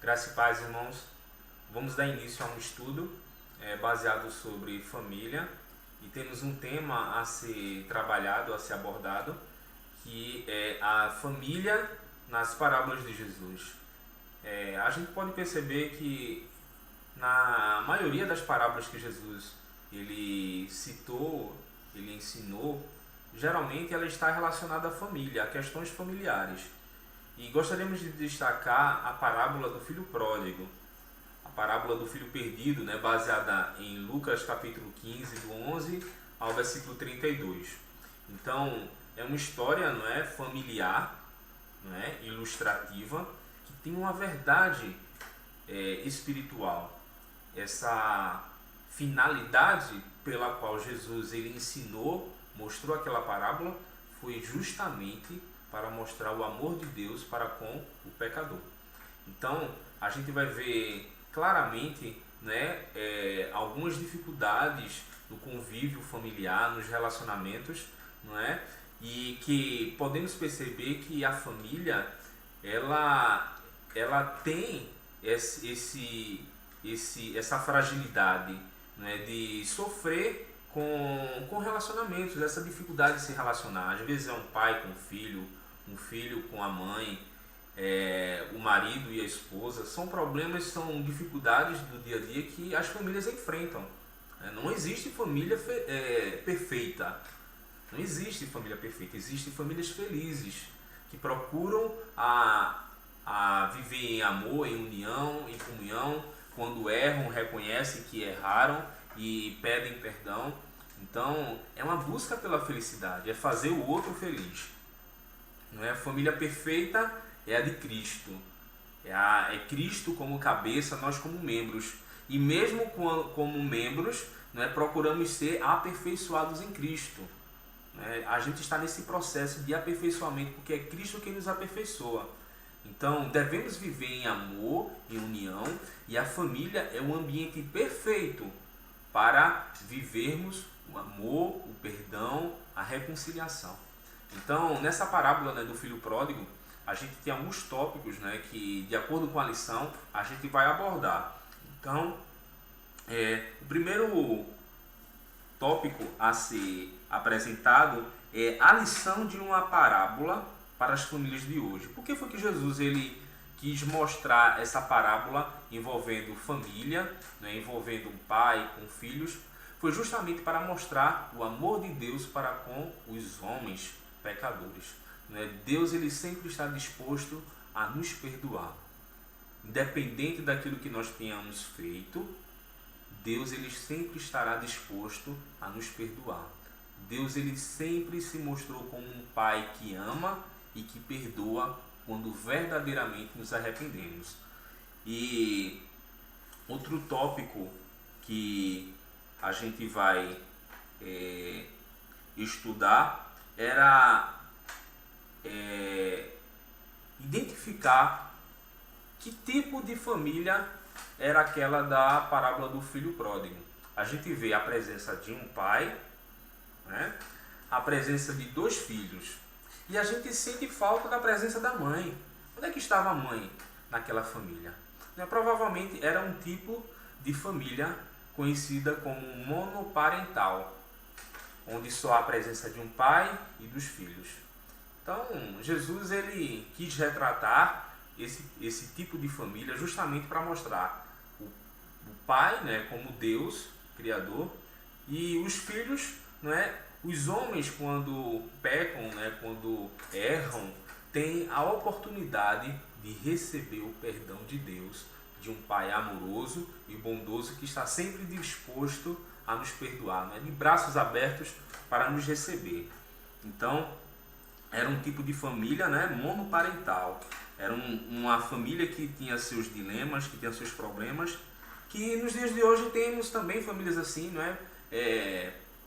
Graça e paz, irmãos. Vamos dar início a um estudo baseado sobre família e temos um tema a ser trabalhado, a ser abordado, que é a família nas parábolas de Jesus. A gente pode perceber que na maioria das parábolas que Jesus ele citou, ele ensinou, geralmente ela está relacionada à família, a questões familiares. E gostaríamos de destacar a parábola do filho pródigo, a parábola do filho perdido, baseada em Lucas capítulo 15, do 11 ao versículo 32. Então, é uma história familiar, ilustrativa, que tem uma verdade espiritual. Essa finalidade pela qual Jesus ele ensinou, mostrou aquela parábola, foi justamente para mostrar o amor de Deus para com o pecador. Então, a gente vai ver claramente algumas dificuldades no convívio familiar, nos relacionamentos, e que podemos perceber que a família ela tem essa fragilidade de sofrer com relacionamentos, essa dificuldade de se relacionar. Às vezes é um pai com um filho com a mãe, o marido e a esposa. São problemas, são dificuldades do dia a dia que as famílias enfrentam. Não existe família perfeita. Não existe família perfeita. Existem famílias felizes que procuram a viver em amor, em união, em comunhão. Quando erram, reconhecem que erraram e pedem perdão. Então, é uma busca pela felicidade, é fazer o outro feliz. A família perfeita é a de Cristo. É Cristo como cabeça, nós como membros. E mesmo como membros, procuramos ser aperfeiçoados em Cristo. A gente está nesse processo de aperfeiçoamento, porque é Cristo quem nos aperfeiçoa. Então, devemos viver em amor, em união, e a família é um ambiente perfeito para vivermos o amor, o perdão, a reconciliação. Então, nessa parábola do filho pródigo, a gente tem alguns tópicos que, de acordo com a lição, a gente vai abordar. Então, o primeiro tópico a ser apresentado é a lição de uma parábola para as famílias de hoje. Por que foi que Jesus ele quis mostrar essa parábola envolvendo família, envolvendo um pai com filhos? Foi justamente para mostrar o amor de Deus para com os homens pecadores. Deus ele sempre está disposto a nos perdoar. Independente daquilo que nós tenhamos feito, Deus ele sempre estará disposto a nos perdoar. Deus ele sempre se mostrou como um pai que ama e que perdoa quando verdadeiramente nos arrependemos. E outro tópico que a gente vai estudar era identificar que tipo de família era aquela da parábola do filho pródigo. A gente vê a presença de um pai, a presença de dois filhos, e a gente sente falta da presença da mãe. Onde é que estava a mãe naquela família? Provavelmente era um tipo de família conhecida como monoparental, onde só há a presença de um pai e dos filhos. Então, Jesus ele quis retratar esse tipo de família justamente para mostrar o pai como Deus, Criador, e os filhos, os homens quando pecam, quando erram, têm a oportunidade de receber o perdão de Deus, de um pai amoroso e bondoso que está sempre disposto a nos perdoar, de braços abertos para nos receber. Então, era um tipo de família monoparental. Era uma família que tinha seus dilemas, que tinha seus problemas, que nos dias de hoje temos também famílias assim,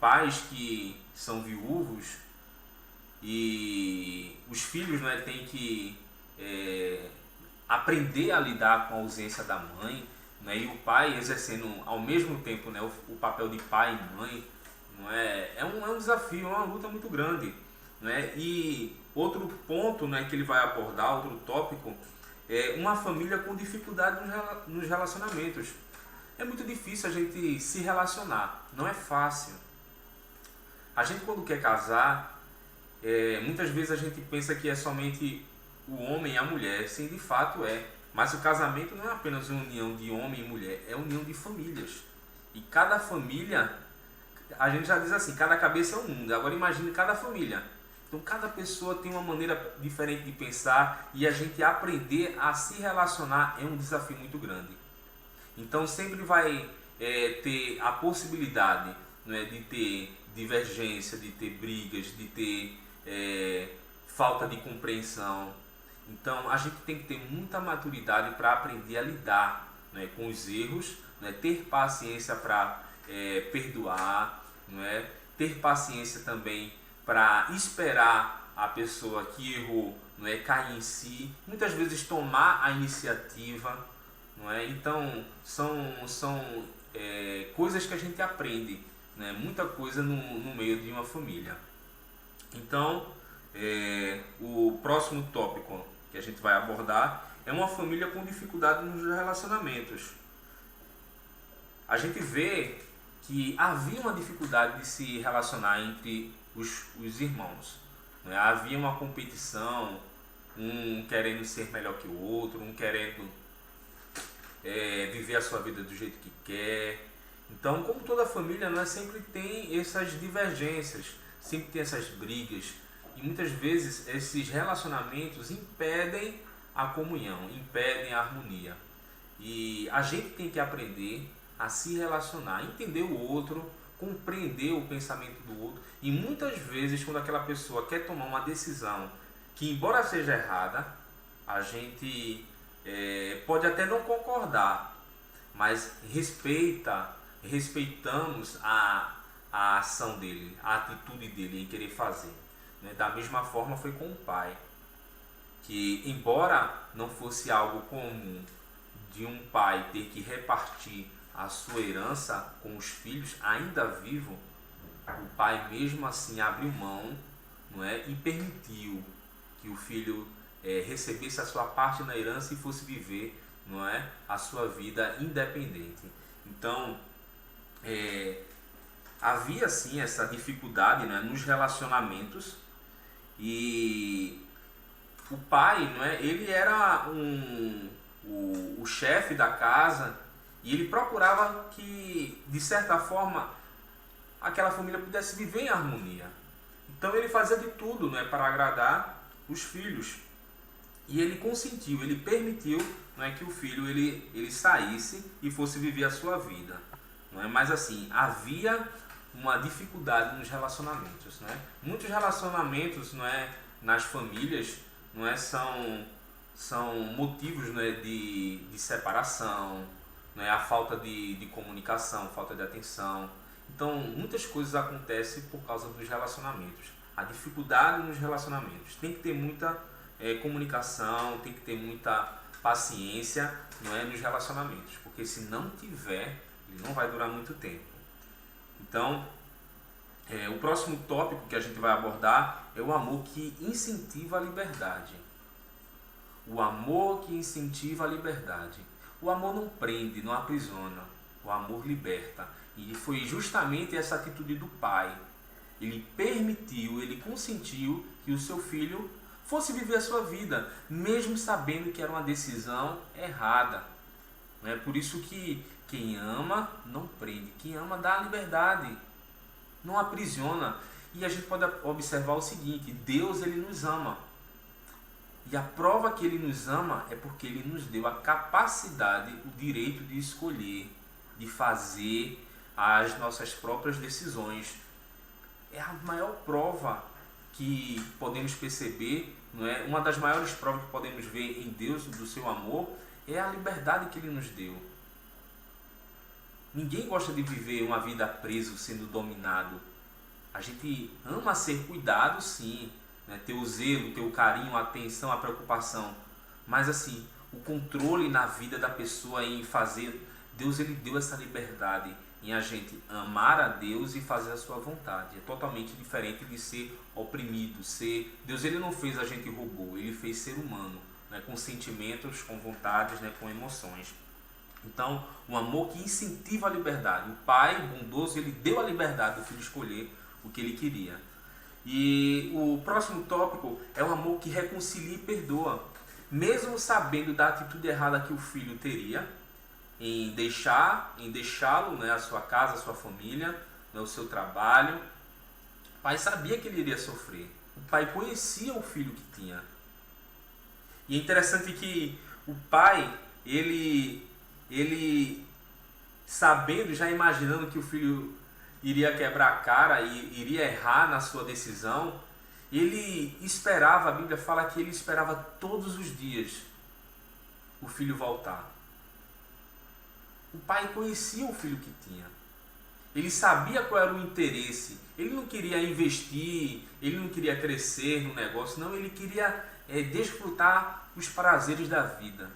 pais que são viúvos e os filhos têm que aprender a lidar com a ausência da mãe, e o pai exercendo ao mesmo tempo o papel de pai e mãe. É um desafio, é uma luta muito grande. E outro ponto que ele vai abordar, outro tópico, uma família com dificuldade nos relacionamentos. É muito difícil a gente se relacionar, não é fácil. A gente quando quer casar, muitas vezes a gente pensa que é somente o homem e a mulher, sim, de fato é. Mas o casamento não é apenas uma união de homem e mulher, é união de famílias. E cada família, a gente já diz assim, cada cabeça é um mundo. Agora imagine cada família. Então cada pessoa tem uma maneira diferente de pensar e a gente aprender a se relacionar é um desafio muito grande. Então sempre vai ter a possibilidade, né, de ter divergência, de ter brigas, de ter falta de compreensão. Então a gente tem que ter muita maturidade para aprender a lidar, né, com os erros, né, ter paciência para perdoar, né, ter paciência também para esperar a pessoa que errou, não é, cair em si, muitas vezes tomar a iniciativa, não é? Então são coisas que a gente aprende, né? Muita coisa no meio de uma família. Então o próximo tópico que a gente vai abordar é uma família com dificuldade nos relacionamentos. A gente vê que havia uma dificuldade de se relacionar entre os irmãos, né? Havia uma competição, um querendo ser melhor que o outro, um querendo viver a sua vida do jeito que quer. Então, como toda família, nós sempre tem essas divergências, sempre tem essas brigas, e muitas vezes esses relacionamentos impedem a comunhão, impedem a harmonia. E a gente tem que aprender a se relacionar, entender o outro, compreender o pensamento do outro. E muitas vezes, quando aquela pessoa quer tomar uma decisão que, embora seja errada, a gente pode até não concordar, mas respeitamos a ação dele, a atitude dele em querer fazer, né? Da mesma forma foi com o pai, que embora não fosse algo comum de um pai ter que repartir a sua herança com os filhos ainda vivo, o pai mesmo assim abriu mão, não é, e permitiu que o filho recebesse a sua parte na herança e fosse viver, não é, a sua vida independente. Então havia sim essa dificuldade, né, nos relacionamentos, e o pai, não é, ele era o chefe da casa e ele procurava que, de certa forma, aquela família pudesse viver em harmonia. Então ele fazia de tudo, né, para agradar os filhos. E ele consentiu, ele permitiu, não é, que o filho ele saísse e fosse viver a sua vida. Não é? Mas assim, havia uma dificuldade nos relacionamentos. Não é? Muitos relacionamentos, não é, nas famílias, não é, são motivos, não é, de separação, não é, a falta de comunicação, falta de atenção. Então, muitas coisas acontecem por causa dos relacionamentos. A dificuldade nos relacionamentos. Tem que ter muita comunicação, tem que ter muita paciência, não é, nos relacionamentos. Porque se não tiver, ele não vai durar muito tempo. Então, o próximo tópico que a gente vai abordar é o amor que incentiva a liberdade. O amor que incentiva a liberdade. O amor não prende, não aprisiona. O amor liberta. E foi justamente essa atitude do pai. Ele permitiu, ele consentiu que o seu filho fosse viver a sua vida, mesmo sabendo que era uma decisão errada. Não é por isso que quem ama não prende, quem ama dá liberdade, não aprisiona. E a gente pode observar o seguinte: Deus, ele nos ama. E a prova que ele nos ama é porque ele nos deu a capacidade, o direito de escolher, de fazer as nossas próprias decisões. É a maior prova que podemos perceber, não é? Uma das maiores provas que podemos ver em Deus, do seu amor, é a liberdade que ele nos deu. Ninguém gosta de viver uma vida preso, sendo dominado. A gente ama ser cuidado, sim, né? Ter o zelo, ter o carinho, a atenção, a preocupação. Mas assim, o controle na vida da pessoa em fazer... Deus, ele deu essa liberdade em a gente amar a Deus e fazer a sua vontade. É totalmente diferente de ser oprimido. Deus, ele não fez a gente robô, ele fez ser humano. né, com sentimentos, com vontades, né, com emoções. Então, um amor que incentiva a liberdade. O pai bondoso, ele deu a liberdade do filho escolher o que ele queria. E o próximo tópico é o amor que reconcilia e perdoa. Mesmo sabendo da atitude errada que o filho teria em deixá-lo, né, a sua casa, a sua família, né, o seu trabalho, o pai sabia que ele iria sofrer. O pai conhecia o filho que tinha. E é interessante que o pai, ele sabendo, já imaginando que o filho iria quebrar a cara e iria errar na sua decisão, ele esperava, a Bíblia fala que ele esperava todos os dias o filho voltar. O pai conhecia o filho que tinha. Ele sabia qual era o interesse. Ele não queria investir, ele não queria crescer no negócio, não, ele queria desfrutar os prazeres da vida.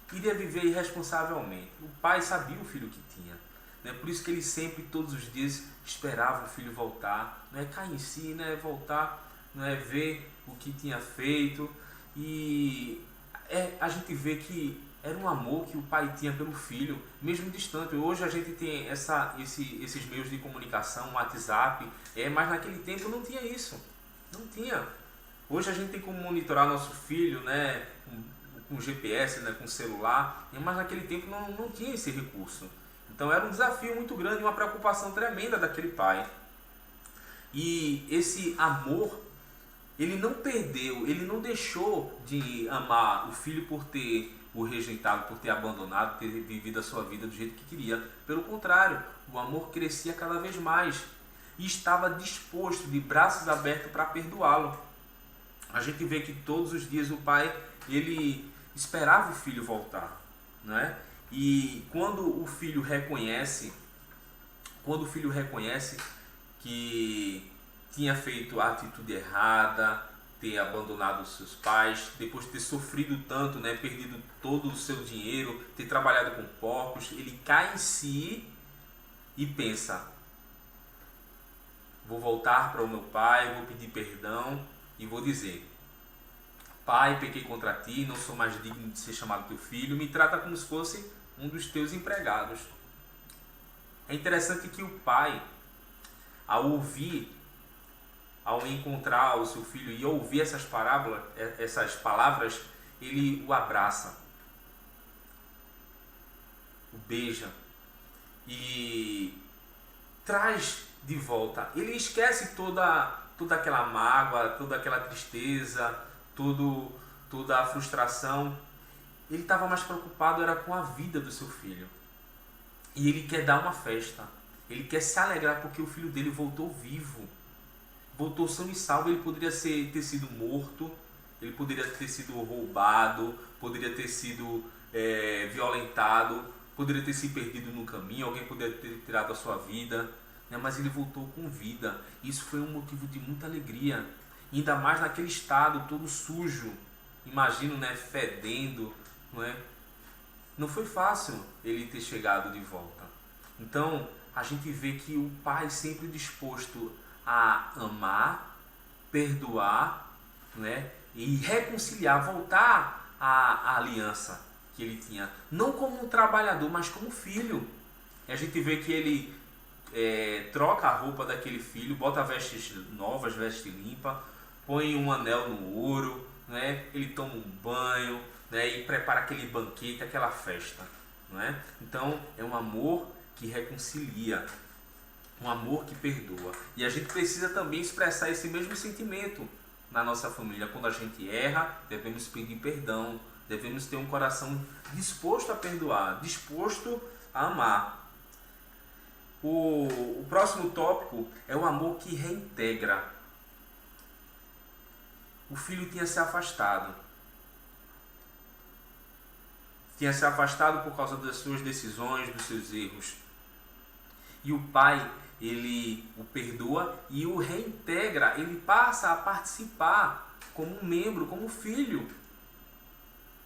Queria viver irresponsavelmente. O pai sabia o filho que tinha. Né? Por isso que ele sempre, todos os dias, esperava o filho voltar. Não é cair em si, né? Voltar, não é ver o que tinha feito. E a gente vê que era um amor que o pai tinha pelo filho, mesmo distante. Hoje a gente tem esses meios de comunicação, WhatsApp, mas naquele tempo não tinha isso. Não tinha. Hoje a gente tem como monitorar nosso filho, né, com GPS, né, com celular, mas naquele tempo não tinha esse recurso. Então era um desafio muito grande, uma preocupação tremenda daquele pai. E esse amor, ele não perdeu, ele não deixou de amar o filho por ter o rejeitado, por ter abandonado, ter vivido a sua vida do jeito que queria. Pelo contrário, o amor crescia cada vez mais e estava disposto, de braços abertos, para perdoá-lo. A gente vê que todos os dias o pai, ele esperava o filho voltar, né? E quando o filho reconhece que tinha feito a atitude errada, ter abandonado os seus pais, depois de ter sofrido tanto, né, perdido todo o seu dinheiro, ter trabalhado com porcos, ele cai em si e pensa: vou voltar para o meu pai, vou pedir perdão e vou dizer: pai, pequei contra ti, não sou mais digno de ser chamado teu filho, me trata como se fosse um dos teus empregados. É interessante que o pai, ao encontrar o seu filho e ouvir essas palavras, ele o abraça, o beija e traz de volta. Ele esquece toda aquela mágoa, toda aquela tristeza, toda a frustração. Ele estava mais preocupado era com a vida do seu filho. E ele quer dar uma festa. Ele quer se alegrar porque o filho dele voltou vivo. Voltou são e salvo. Ele poderia ter sido morto, ele poderia ter sido roubado, poderia ter sido violentado, poderia ter se perdido no caminho, alguém poderia ter tirado a sua vida, né? Mas ele voltou com vida. Isso foi um motivo de muita alegria, ainda mais naquele estado todo sujo, imagino, né, fedendo, não é? Não foi fácil ele ter chegado de volta. Então a gente vê que o pai sempre disposto a amar, perdoar, né, e reconciliar, voltar à aliança que ele tinha, não como um trabalhador, mas como filho. E a gente vê que ele troca a roupa daquele filho, bota vestes novas, veste limpa, põe um anel no ouro, né, ele toma um banho, né, e prepara aquele banquete, aquela festa, né? Então é um amor que reconcilia, um amor que perdoa. E a gente precisa também expressar esse mesmo sentimento na nossa família. Quando a gente erra, devemos pedir perdão, devemos ter um coração disposto a perdoar, disposto a amar. O próximo tópico é o amor que reintegra. O filho tinha se afastado. Tinha se afastado por causa das suas decisões, dos seus erros. E o pai, ele o perdoa e o reintegra. Ele passa a participar como um membro, como filho.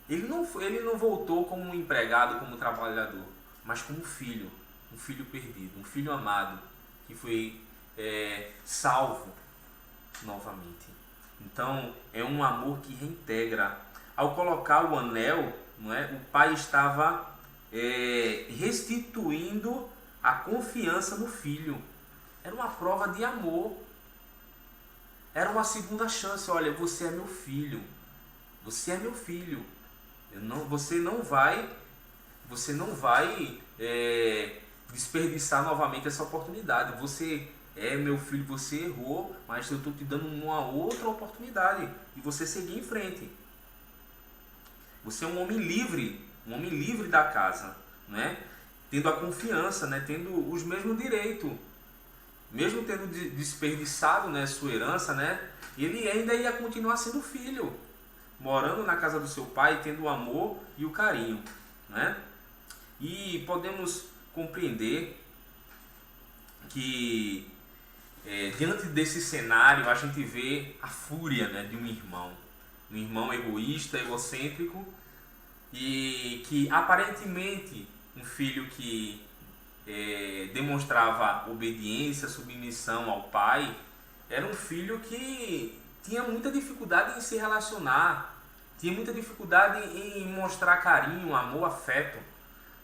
Ele não voltou como um empregado, como um trabalhador, mas como filho. Um filho perdido, um filho amado, que foi salvo novamente. Então, é um amor que reintegra. ao colocar o anel, não é, o pai estava restituindo a confiança no filho. Era uma prova de amor. Era uma segunda chance. Olha, você é meu filho. Você é meu filho. Você não vai desperdiçar novamente essa oportunidade. Você é meu filho, você errou, mas eu estou te dando uma outra oportunidade de você seguir em frente. Você é um homem livre da casa, né? Tendo a confiança, né? Tendo os mesmos direitos, mesmo tendo desperdiçado, né, sua herança, né? Ele ainda ia continuar sendo filho, morando na casa do seu pai, tendo o amor e o carinho, né? E podemos compreender que diante desse cenário a gente vê a fúria, né, de um irmão egoísta, egocêntrico, e que aparentemente um filho que demonstrava obediência, submissão ao pai, era um filho que tinha muita dificuldade em se relacionar, tinha muita dificuldade em mostrar carinho, amor, afeto.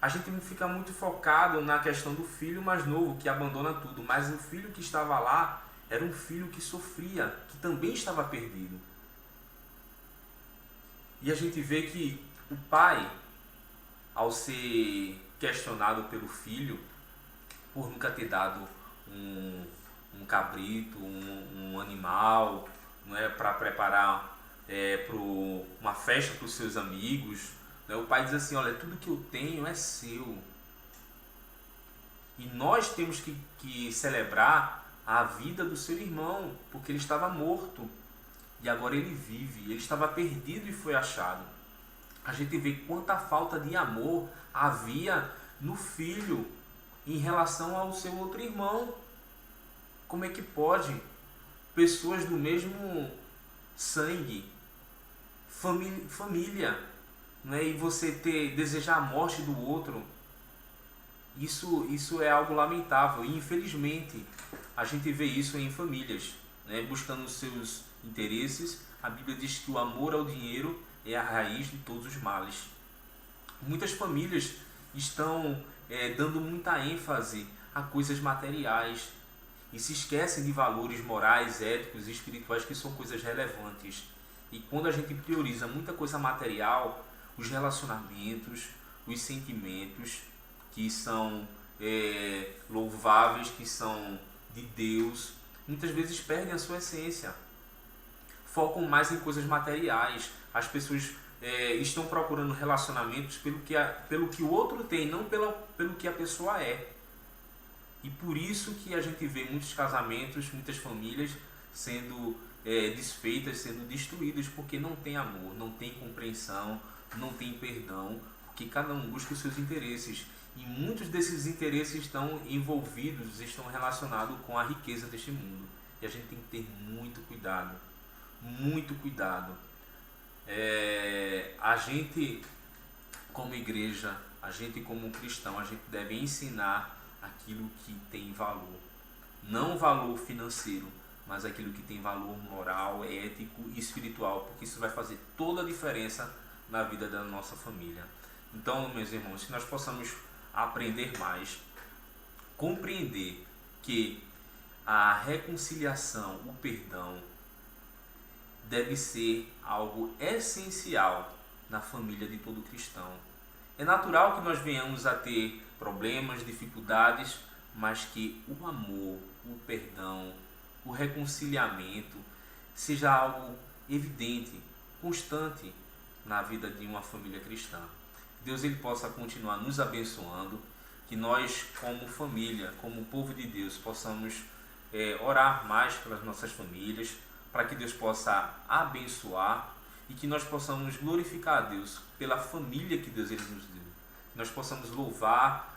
A gente fica muito focado na questão do filho mais novo, que abandona tudo, mas o filho que estava lá era um filho que sofria, que também estava perdido. E a gente vê que o pai, ao ser questionado pelo filho, por nunca ter dado um cabrito, um animal, não é, para preparar uma festa para os seus amigos, né? O pai diz assim: olha, tudo que eu tenho é seu. E nós temos que celebrar a vida do seu irmão, porque ele estava morto e agora ele vive. Ele estava perdido e foi achado. A gente vê quanta falta de amor havia no filho em relação ao seu outro irmão. Como é que pode pessoas do mesmo sangue, família, né, e você desejar a morte do outro? Isso é algo lamentável e infelizmente a gente vê isso em famílias, né, buscando os seus interesses. A Bíblia diz que o amor ao dinheiro é a raiz de todos os males. Muitas famílias estão dando muita ênfase a coisas materiais e se esquecem de valores morais, éticos e espirituais, que são coisas relevantes. E quando a gente prioriza muita coisa material, os relacionamentos, os sentimentos que são louváveis, que são de Deus, muitas vezes perdem a sua essência. Focam mais em coisas materiais. As pessoas estão procurando relacionamentos pelo que o outro tem, não pelo que a pessoa é. E por isso que a gente vê muitos casamentos, muitas famílias sendo desfeitas, sendo destruídas, porque não tem amor, não tem compreensão, não tem perdão, porque cada um busca os seus interesses. E muitos desses interesses estão envolvidos, estão relacionados com a riqueza deste mundo. E a gente tem que ter muito cuidado. Muito cuidado. A gente, como igreja, a gente como cristão, a gente deve ensinar aquilo que tem valor. Não valor financeiro, mas aquilo que tem valor moral, ético e espiritual, porque isso vai fazer toda a diferença na vida da nossa família. Então, meus irmãos, que nós possamos aprender mais, compreender que a reconciliação, o perdão, deve ser algo essencial na família de todo cristão. É natural que nós venhamos a ter problemas, dificuldades, mas que o amor, o perdão, o reconciliamento seja algo evidente, constante na vida de uma família cristã. Deus ele possa continuar nos abençoando, que nós como família, como povo de Deus, possamos orar mais pelas nossas famílias, para que Deus possa abençoar e que nós possamos glorificar a Deus pela família que Deus ele nos deu. Que nós possamos louvar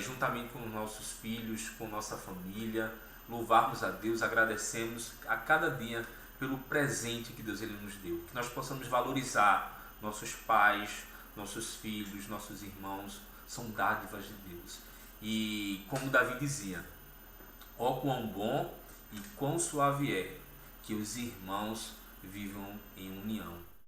juntamente com os nossos filhos, com nossa família, louvarmos a Deus, agradecemos a cada dia pelo presente que Deus ele nos deu. Que nós possamos valorizar nossos pais, nossos filhos, nossos irmãos, são dádivas de Deus. E como Davi dizia: ó quão bom e quão suave é que os irmãos vivam em união.